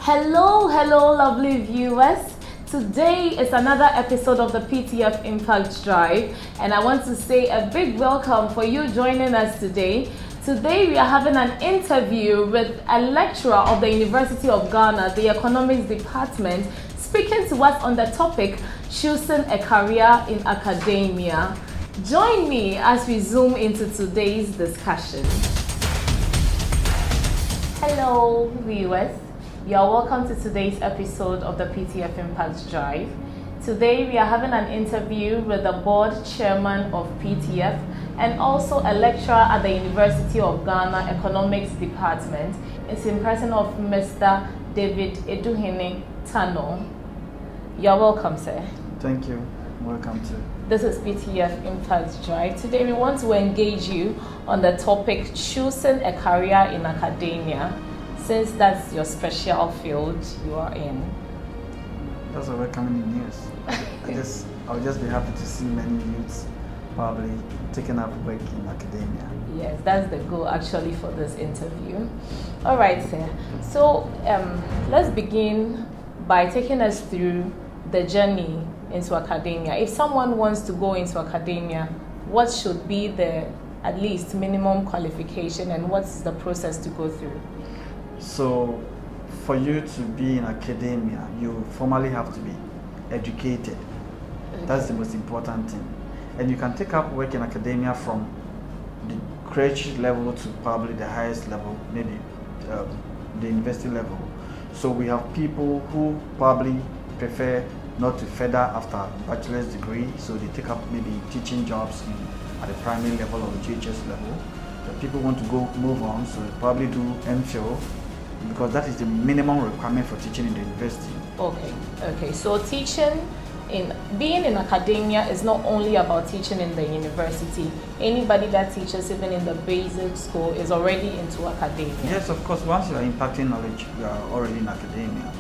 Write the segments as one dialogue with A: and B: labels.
A: Hello, lovely viewers. Today is another episode of the PTF Impacts Drive, and I want to say a big welcome for you joining us today. Today we are having an interview with a lecturer of the University of Ghana, the Economics Department, speaking to us on the topic, choosing a career in academia. Join me as we zoom into today's discussion. Hello, viewers. You are welcome to today's episode of the PTF Impacts Drive. Today we are having an interview with the board chairman of PTF and also a lecturer at the University of Ghana Economics Department. It's in person of Mr. Aduhene Tanoh. You are welcome, sir.
B: Thank you. Welcome to.
A: This is PTF Impacts Drive. Today we want to engage you on the topic, choosing a career in academia, since that's your special field you are in.
B: That's a welcoming news. I'll just be happy to see many youths probably taking up work in academia.
A: Yes, that's the goal actually for this interview. All right, sir. So let's begin by taking us through the journey into academia. If someone wants to go into academia, what should be the at least minimum qualification and what's the process to go through?
B: So, for you to be in academia, you formally have to be educated. Okay. That's the most important thing. And you can take up work in academia from the graduate level to probably the highest level, maybe the university level. So we have people who probably prefer not to further after bachelor's degree, so they take up maybe teaching jobs at the primary level or GHS level. The people want to move on, so they probably do MPhil, because that is the minimum requirement for teaching in the university.
A: Okay. So being in academia is not only about teaching in the university. Anybody that teaches even in the basic school is already into academia.
B: Yes, of course. Once you are impacting knowledge, you are already in academia.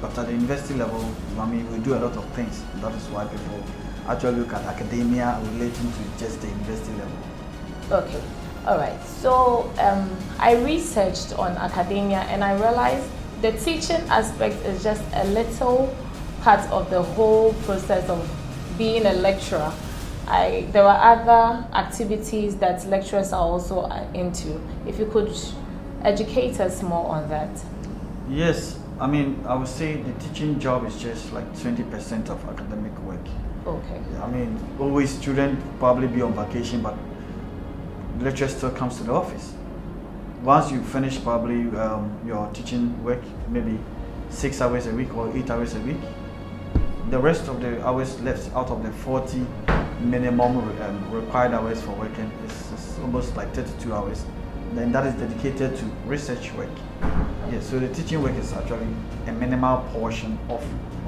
B: But at the university level, we do a lot of things. That is why people actually look at academia relating to just the university level.
A: Okay. All right. So I researched on academia and I realized the teaching aspect is just a little part of the whole process of being a lecturer. There are other activities that lecturers are also into. If you could educate us more on that.
B: Yes. I would say the teaching job is just like 20% of academic work.
A: Okay.
B: Always student probably be on vacation, but lecturer still comes to the office. Once you finish probably your teaching work, maybe 6 hours a week or 8 hours a week, the rest of the hours left out of the 40 minimum required hours for working is almost like 32 hours. Then that is dedicated to research work. Yes, so the teaching work is actually a minimal portion of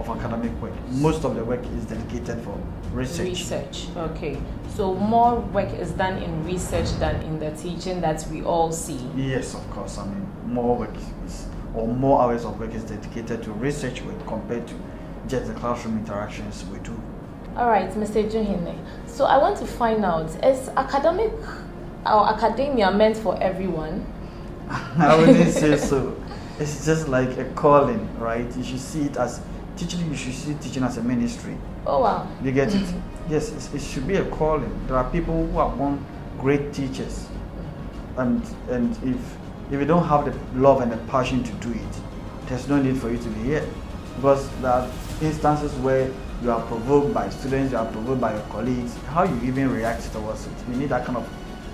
B: academic work. Most of the work is dedicated for research.
A: Okay. So more work is done in research than in the teaching that we all see.
B: Yes, of course. More work more hours of work is dedicated to research work compared to just the classroom interactions we do.
A: All right, Mr. Aduhene. So I want to find out, is academia meant for everyone?
B: I wouldn't say so. It's just like a calling, right? You should see it as teaching. You should see teaching as a ministry.
A: Oh wow!
B: You get it? Yes, it should be a calling. There are people who are born great teachers, and if you don't have the love and the passion to do it, there's no need for you to be here, because there are instances where you are provoked by students, you are provoked by your colleagues. How you even react towards it? You need that kind of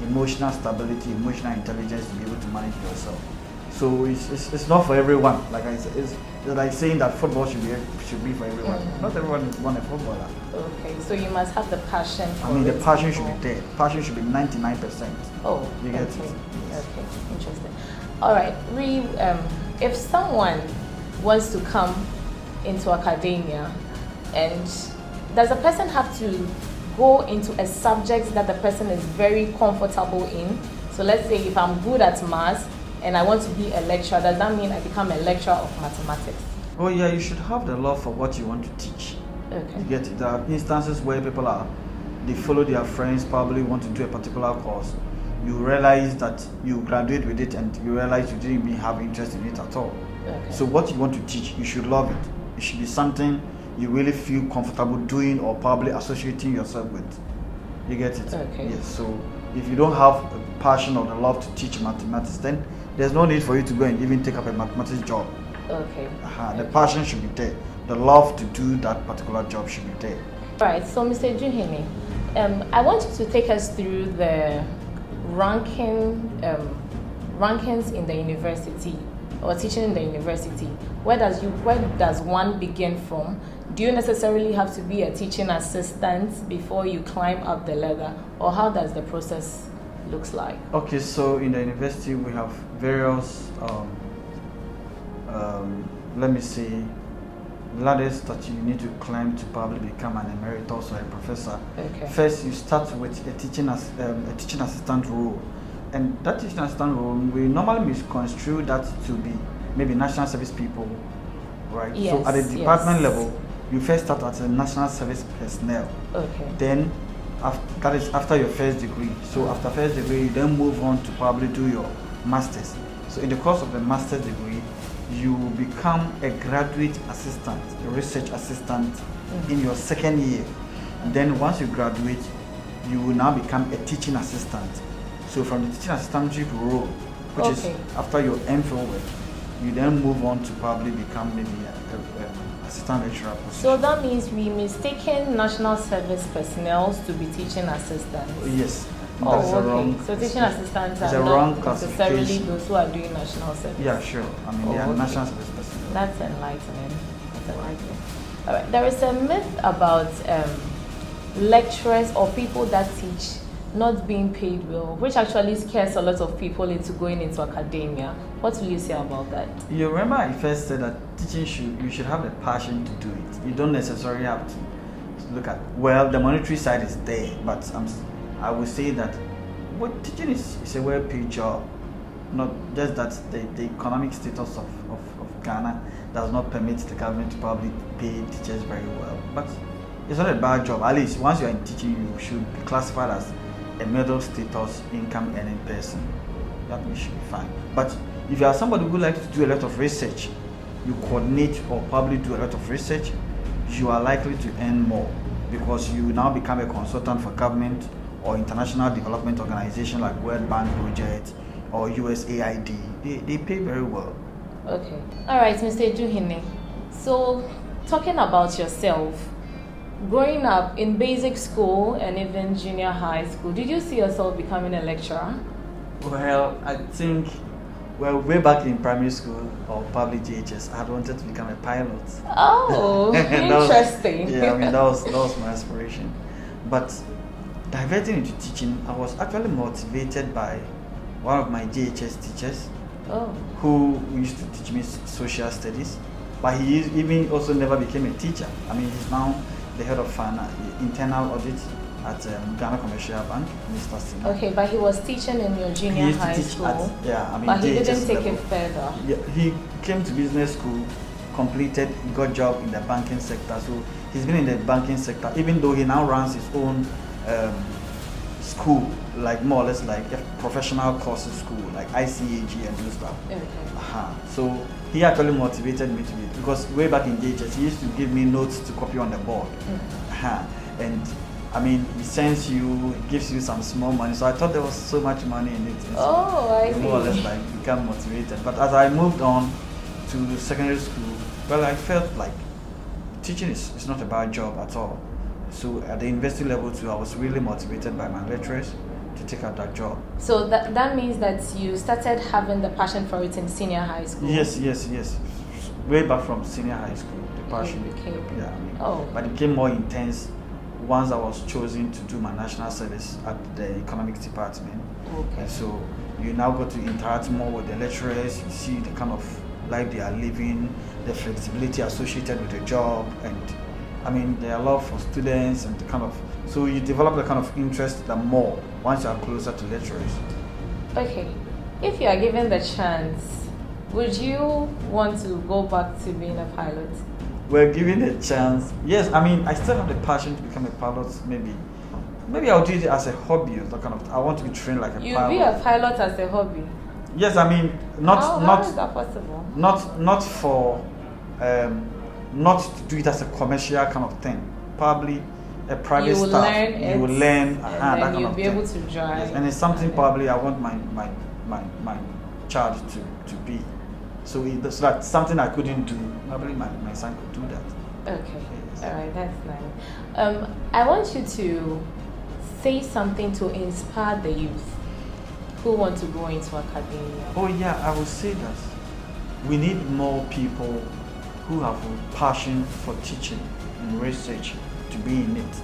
B: emotional stability, emotional intelligence to be able to manage yourself. So it's not for everyone. Like I said, it's like saying that football should be for everyone. Not everyone is born a footballer.
A: Okay, so you must have the passion.
B: The passion should be there. Passion should be 99%.
A: Oh,
B: you get it?
A: Yes. Okay, interesting. All right, if someone wants to come into academia, and does a person have to go into a subject that the person is very comfortable in? So let's say if I'm good at maths and I want to be a lecturer, does that mean I become a lecturer of mathematics?
B: Oh yeah, you should have the love for what you want to teach.
A: Okay.
B: You get it? There are instances where people they follow their friends, probably want to do a particular course. you realize that you graduate with it and you realize you didn't even have interest in it at all.
A: Okay.
B: So what you want to teach, you should love it. It should be something you really feel comfortable doing or probably associating yourself with. You get it?
A: Okay.
B: Yes. So if you don't have a passion or the love to teach mathematics, then there's no need for you to go and even take up a mathematics job.
A: Okay.
B: The passion should be there. The love to do that particular job should be there.
A: All right. So, Mr. Aduhene, I want you to take us through the rankings in the university or teaching in the university. Where does one begin from? Do you necessarily have to be a teaching assistant before you climb up the ladder, or how does the process looks like?
B: Okay, so in the university we have various let me say ladders that you need to climb to probably become an emeritus or a professor.
A: Okay.
B: First, you start with a teaching assistant role, and that teaching assistant role we normally misconstrue that to be maybe national service people, right?
A: Yes,
B: so at the department level, you first start as a national service personnel.
A: Okay.
B: Then, that is after your first degree. So after first degree, you then move on to probably do your masters. So in the course of the master's degree, you become a graduate assistant, a research assistant in your second year. And then once you graduate, you will now become a teaching assistant. So from the teaching assistantship role, which is after your MPhil work, you then move on to probably become maybe a assistant lecturer position.
A: So that means we mistaken national service personnel to be teaching assistants.
B: Yes.
A: Oh,
B: That is a wrong.
A: So teaching assistants
B: It's
A: are
B: a
A: not
B: wrong
A: necessarily
B: classification.
A: those who are doing national service.
B: Yeah, sure. I mean, they are national service personnel.
A: That's enlightening. That's enlightening. All right. There is a myth about lecturers or people that teach not being paid well, which actually scares a lot of people into going into academia. What will you say about that?
B: You remember I first said that teaching you should have the passion to do it. You don't necessarily have to look at, well, the monetary side is there, but I would say that teaching is a well-paid job. Not just that the economic status of Ghana does not permit the government to probably pay teachers very well. But it's not a bad job. At least once you are in teaching, you should be classified as a middle status income earning person. That should be fine. But if you are somebody who likes to do a lot of research, you coordinate or probably do a lot of research, you are likely to earn more because you now become a consultant for government or international development organization like World Bank Project or USAID. They pay very well.
A: Okay. All right, Mr. Aduhene. So, talking about yourself, growing up in basic school and even junior high school, did you see yourself becoming a lecturer?
B: Well, I think, way back in primary school or probably JHS, I had wanted to become a pilot.
A: Oh, interesting.
B: Yeah, I mean, that was my aspiration. But diverting into teaching, I was actually motivated by one of my JHS teachers who used to teach me social studies. But he even also never became a teacher. I mean, he's now the head of internal audit at Ghana Commercial Bank, Mr. Sina.
A: Okay, but he was teaching in your junior high school. But he didn't take it further.
B: Yeah, he came to business school, completed, got job in the banking sector. So he's been in the banking sector, even though he now runs his own school, like more or less like a professional courses school, like ICAG and those stuff.
A: Okay.
B: So he actually motivated me to it because way back in JHS, he used to give me notes to copy on the board. And I mean, he sends you, he gives you some small money. So I thought there was so much money in it. So
A: I see.
B: More or less like become motivated. But as I moved on to secondary school, well, I felt like teaching is not a bad job at all. So at the university level too, I was really motivated by my lecturers to take up that job.
A: So that means that you started having the passion for it in senior high school?
B: Yes. Way back from senior high school, the passion became, but it became more intense once I was chosen to do my national service at the economics department.
A: Okay.
B: And so you now got to interact more with the lecturers, you see the kind of life they are living, the flexibility associated with the job, and I mean their love for students and the kind of, so you develop the kind of interest that more once you are closer to lecturers.
A: Okay. If you are given the chance, would you want to go back to being a pilot?
B: We're given a chance. Yes, I mean, I still have the passion to become a pilot, maybe maybe I'll do it as a hobby or that kind of. I want to be trained like a
A: You'd
B: pilot.
A: be a pilot as a hobby.
B: Yes, I mean
A: How is that possible?
B: not for not to do it as a commercial kind of thing. Probably a private
A: You will
B: staff.
A: learn
B: You will learn
A: and
B: that
A: then
B: kind
A: you'll
B: of
A: be
B: thing.
A: able to drive.
B: Yes, and it's something probably I want my child to be. So that's something I couldn't do. Probably my son could do that.
A: Okay.
B: Yes.
A: All right, that's nice. I want you to say something to inspire the youth who want to go into academia.
B: Oh yeah, I would say that we need more people who have a passion for teaching and research to be in it.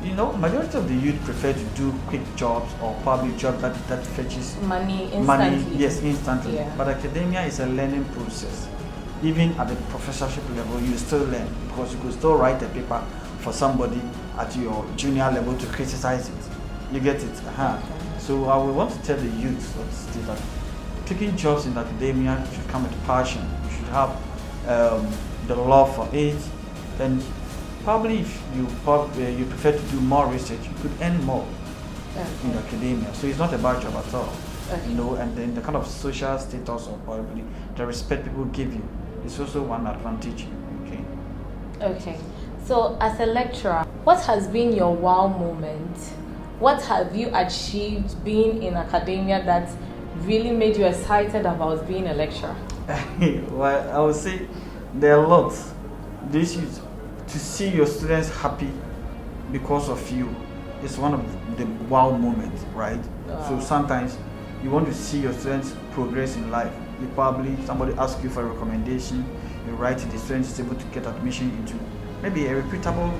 B: You know, majority of the youth prefer to do quick jobs or probably job that fetches
A: Money instantly.
B: money. Yes, instantly.
A: Yeah.
B: But academia is a learning process. Even at the professorship level, you still learn because you could still write a paper for somebody at your junior level to criticize it. You get it?
A: Okay.
B: So I would want to tell the youth that taking jobs in academia should come with passion. You should have the love for it, and probably if you prefer to do more research, you could earn more in academia. So it's not a bad job at all.
A: Okay.
B: You know, and then the kind of social status or probably the respect people give you is also one advantage. Okay.
A: Okay. So as a lecturer, what has been your wow moment? What have you achieved being in academia that really made you excited about being a lecturer?
B: Well, I would say there are lots. This is to see your students happy because of you is one of the wow moments, right? So sometimes you want to see your students progress in life. You probably somebody asks you for a recommendation, you write it, the student is able to get admission into maybe a reputable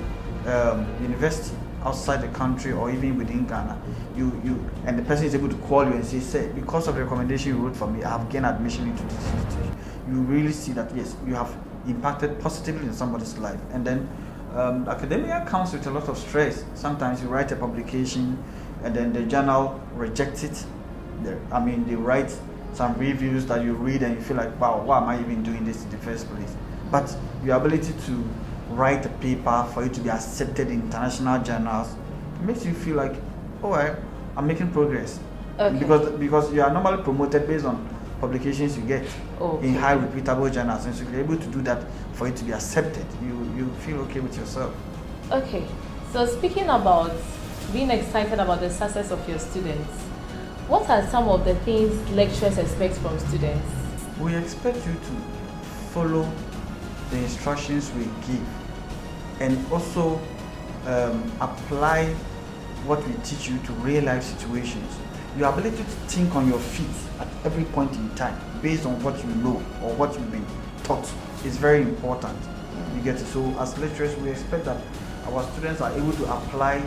B: university outside the country or even within Ghana. And the person is able to call you and say, because of the recommendation you wrote for me, I have gained admission into this institution. You really see that yes, you have impacted positively in somebody's life. And then academia comes with a lot of stress. Sometimes you write a publication and then the journal rejects it. They write some reviews that you read and you feel like, wow, why am I even doing this in the first place? But your ability to write a paper for you to be accepted in international journals, it makes you feel like, oh, I'm making progress.
A: Okay.
B: Because you are normally promoted based on publications you get in high reputable journals, and so if you're able to do that for it to be accepted, you feel okay with yourself.
A: Okay. So speaking about being excited about the success of your students, what are some of the things lecturers expect from students?
B: We expect you to follow the instructions we give and also apply what we teach you to real life situations. Your ability to think on your feet at every point in time based on what you know or what you've been taught is very important. You get it? So as lecturers, we expect that our students are able to apply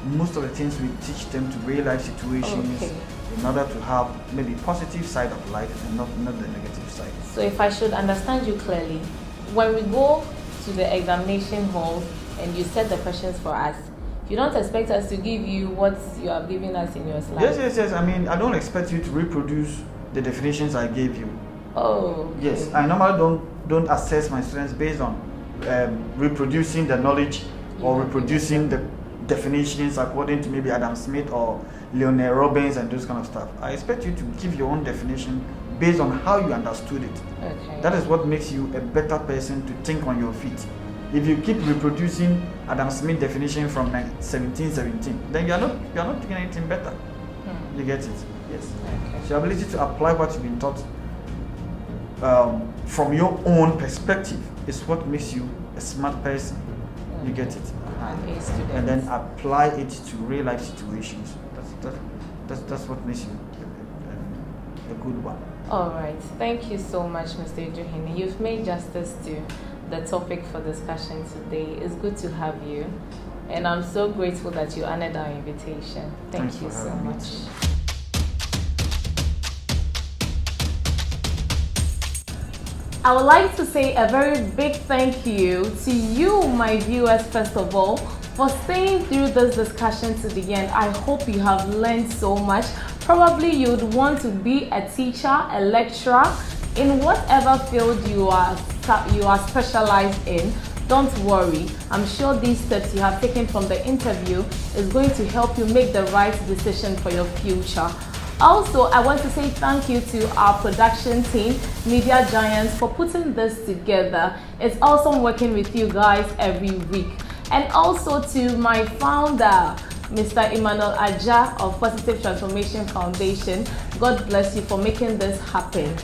B: most of the things we teach them to real life situations in order to have maybe positive side of life and not the negative side.
A: So if I should understand you clearly, when we go to the examination hall and you set the questions for us, you don't expect us to give you what you have given us in your slides?
B: Yes. I don't expect you to reproduce the definitions I gave you.
A: Oh. Okay.
B: Yes, I normally don't assess my students based on reproducing the knowledge or reproducing the definitions according to maybe Adam Smith or Leonel Robbins and those kind of stuff. I expect you to give your own definition based on how you understood it.
A: Okay.
B: That is what makes you a better person to think on your feet. If you keep reproducing Adam Smith definition from 1717, then you are not doing anything better. You get it? Yes.
A: Okay.
B: So your ability to apply what you've been taught from your own perspective is what makes you a smart person. You get it? And then apply it to real life situations. That's what makes you a good one.
A: All right. Thank you so much, Mr. Aduhene. You've made justice to the topic for discussion today. It's good to have you. And I'm so grateful that you honored our invitation. Thank you so much. I would like to say a very big thank you to you, my viewers, first of all, for staying through this discussion to the end. I hope you have learned so much. Probably you'd want to be a teacher, a lecturer, in whatever field you are specialized in. Don't worry, I'm sure these steps you have taken from the interview is going to help you make the right decision for your future. Also, I want to say thank you to our production team, Media Giants, for putting this together. It's awesome working with you guys every week. And also to my founder, Mr. Emmanuel Aja of Positive Transformation Foundation. God bless you for making this happen.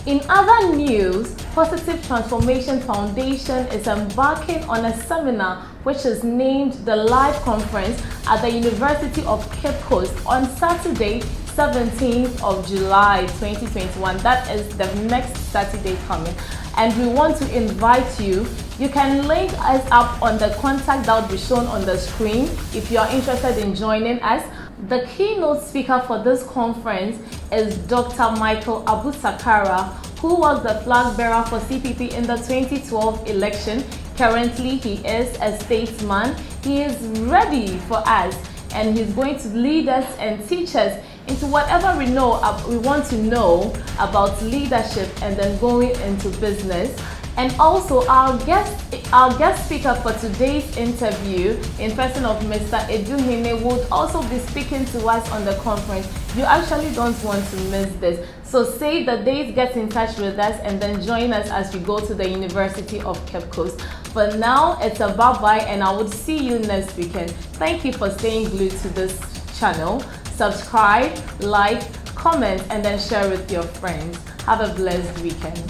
A: In other news, Positive Transformation Foundation is embarking on a seminar which is named the Live Conference at the University of Cape Coast on Saturday, 17th of July 2021. That is the next Saturday coming. And we want to invite you. You can link us up on the contact that will be shown on the screen if you are interested in joining us. The keynote speaker for this conference is Dr. Michael Abusakara, who was the flag bearer for CPP in the 2012 election. Currently, he is a statesman. He is ready for us, and he's going to lead us and teach us into whatever we want to know about leadership and then going into business. And also our guest speaker for today's interview, in person of Mr. Aduhene, would also be speaking to us on the conference. You actually don't want to miss this. So save the date, get in touch with us, and then join us as we go to the University of Cape Coast. For now, it's a bye-bye, and I would see you next weekend. Thank you for staying glued to this channel. Subscribe, like, comment, and then share with your friends. Have a blessed weekend.